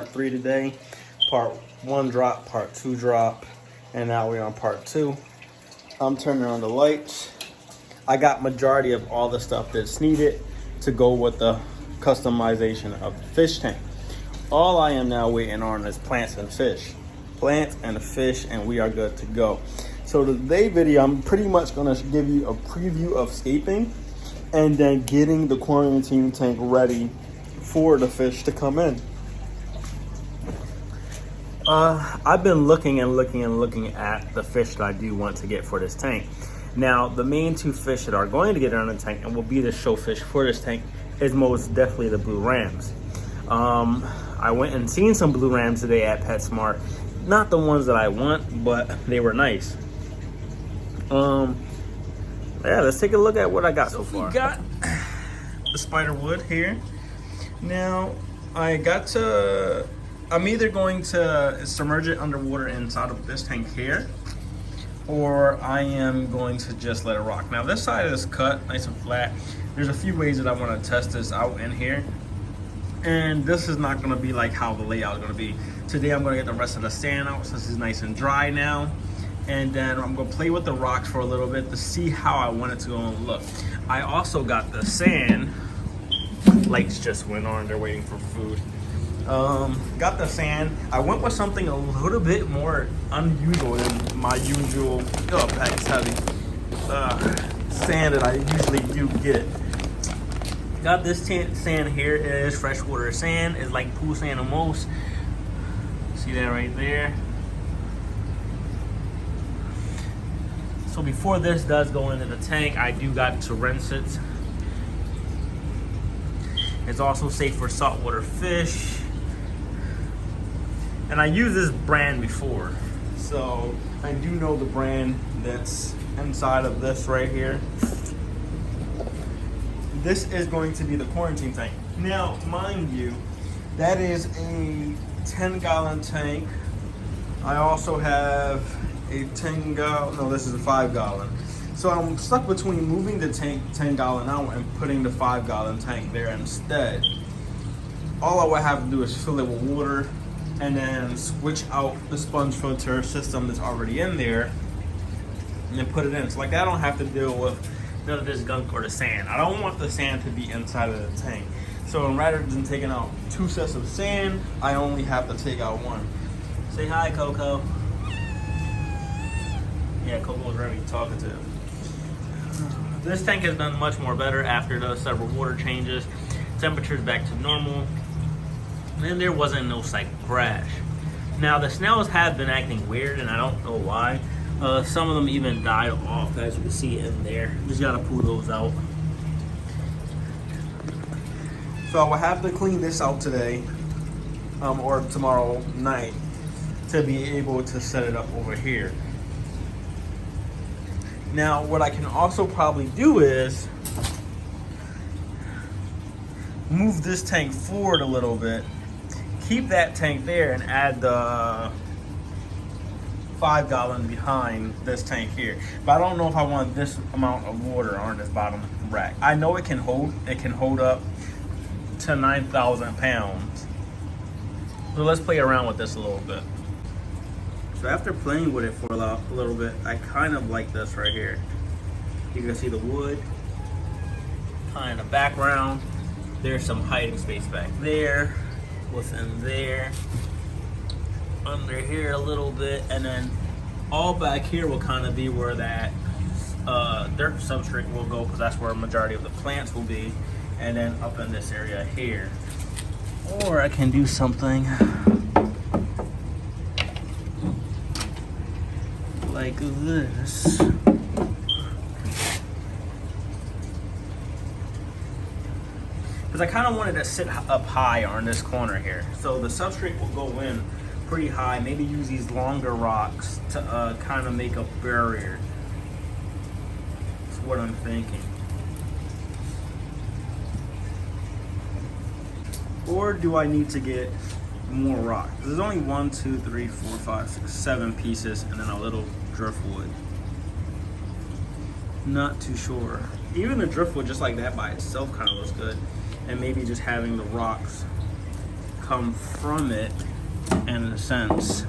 part 3 today. Part 1 drop, part 2 drop, and now we're on part 2. I'm turning on the lights. I got majority of all the stuff that's needed to go with the customization of the fish tank. All I am now waiting on is plants and fish. Plants and fish, and we are good to go. So today's video, I'm pretty much gonna give you a preview of scaping and then getting the quarantine tank ready for the fish to come in. I've been looking at the fish that I do want to get for this tank. Now, the main 2 fish that are going to get on the tank and will be the show fish for this tank is most definitely the blue rams. I went and seen some blue rams today at PetSmart. Not the ones that I want, but they were nice. Yeah, let's take a look at what I got so far. We got the spider wood here. Now, I'm either going to submerge it underwater inside of this tank here, or I am going to just let it rock. Now, this side is cut nice and flat. There's a few ways that I want to test this out in here. And this is not going to be like how the layout is going to be. Today I'm going to get the rest of the sand out, so this is nice and dry now. And then I'm going to play with the rocks for a little bit to see how I want it to go and look. I also got the sand. Lights just went on, they're waiting for food. Got the sand. I went with something a little bit more unusual than my usual, pack's heavy, sand that I usually do get. Got this sand here. It is freshwater sand. It's like pool sand almost. See that right there? So before this does go into the tank, I do got to rinse it. It's also safe for saltwater fish. And I used this brand before, so I do know the brand that's inside of this right here. This is going to be the quarantine tank. Now, mind you, that is a 10-gallon tank. I also have a 10-gallon, no, this is a 5-gallon. So I'm stuck between moving the tank 10-gallon out and putting the 5-gallon tank there instead. All I would have to do is fill it with water and then switch out the sponge filter system that's already in there and then put it in. So like that, I don't have to deal with none of this gunk or the sand. I don't want the sand to be inside of the tank. So rather than taking out 2 sets of sand, I only have to take out 1. Say hi, Coco. Yeah, Coco's already talking to him. This tank has done much more better after the several water changes. Temperature's back to normal. And there wasn't no cycle crash. Now, the snails have been acting weird, and I don't know why. Some of them even died off, as you can see in there. Just gotta pull those out. So I will have to clean this out today, or tomorrow night, to be able to set it up over here. Now, what I can also probably do is move this tank forward a little bit, keep that tank there, and add the 5-gallon behind this tank here. But I don't know if I want this amount of water on this bottom rack. I know it can hold up to 9,000 pounds. So let's play around with this a little bit. So after playing with it for a little bit, I kind of like this right here. You can see the wood kind of in the background. There's some hiding space back there, within there, under here a little bit, and then all back here will kind of be where that dirt substrate will go, because that's where a majority of the plants will be, and then up in this area here. Or I can do something like this. Because I kind of wanted to sit up high on this corner here. So the substrate will go in pretty high. Maybe use these longer rocks to kind of make a barrier. That's what I'm thinking. Or do I need to get more rock? There's only 1, 2, 3, 4, 5, 6, 7 pieces, and then a little driftwood. Not too sure. Even the driftwood just like that by itself kind of looks good. And maybe just having the rocks come from it in a sense.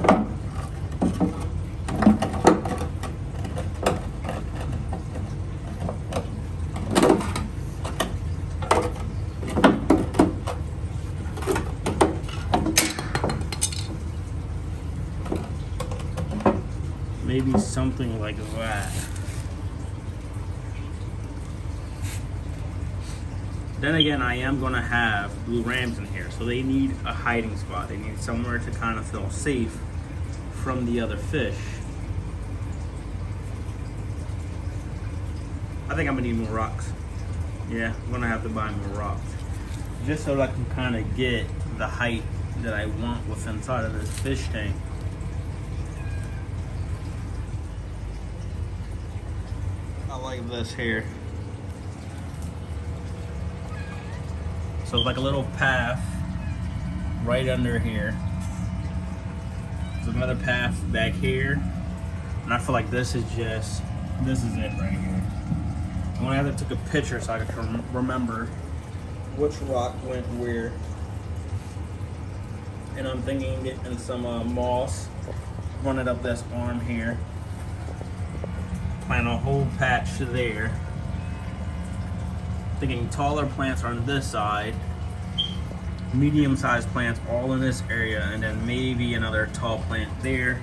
Maybe something like that. Then again, I am going to have blue rams in here, so they need a hiding spot. They need somewhere to kind of feel safe from the other fish. I think I'm going to need more rocks. Yeah, I'm going to have to buy more rocks. Just so I can kind of get the height that I want what's inside of this fish tank. I like this here. So it's like a little path right under here. There's another path back here. And I feel like this is it right here. I'm gonna have to take a picture so I can remember which rock went where. And I'm thinking getting some moss, run it up this arm here. Plant a whole patch there. Thinking taller plants are on this side, medium-sized plants all in this area, and then maybe another tall plant there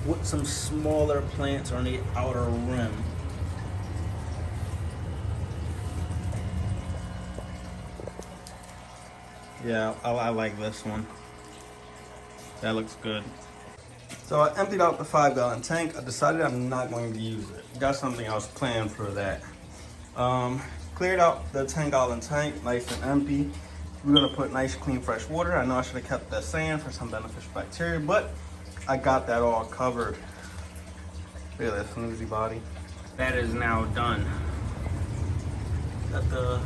with some smaller plants on the outer rim. Yeah, I like this one. That looks good. So I emptied out the 5-gallon tank. I decided I'm not going to use it. Got something else planned for that. Cleared out the 10-gallon tank, nice and empty. We're gonna put nice, clean, fresh water. I know I should have kept the sand for some beneficial bacteria, but I got that all covered. Look at this flimsy body. That is now done. Got the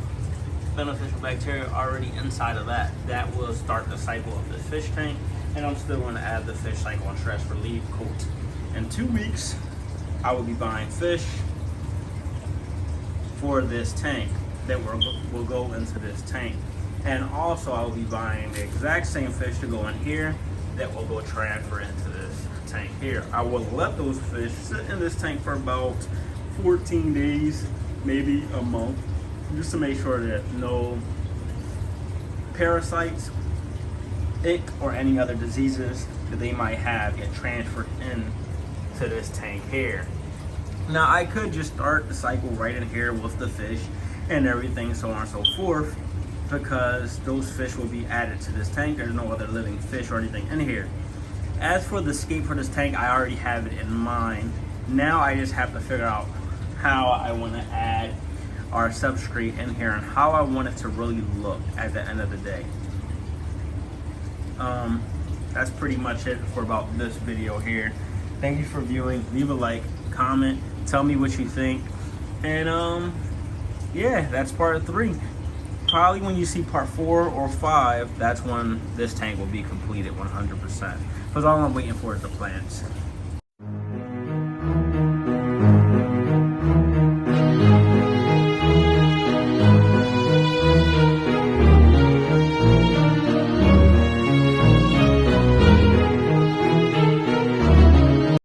beneficial bacteria already inside of that. That will start the cycle of the fish tank, and I'm still gonna add the fish cycle and stress relief coat. In 2 weeks, I will be buying fish for this tank that will go into this tank. And also I'll be buying the exact same fish to go in here that will go transfer into this tank here. I will let those fish sit in this tank for about 14 days, maybe a month, just to make sure that no parasites, ick, or any other diseases that they might have get transferred in to this tank here. Now I could just start the cycle right in here with the fish and everything, so on and so forth, because those fish will be added to this tank. There's no other living fish or anything in here. As for the escape for this tank, I already have it in mind. Now I just have to figure out how I want to add our substrate in here and how I want it to really look at the end of the day. That's pretty much it for about this video here. Thank you for viewing. Leave a like, comment, tell me what you think, and yeah, that's part 3. Probably when you see part 4 or 5, that's when this tank will be completed 100%, because all I'm waiting for is the plants.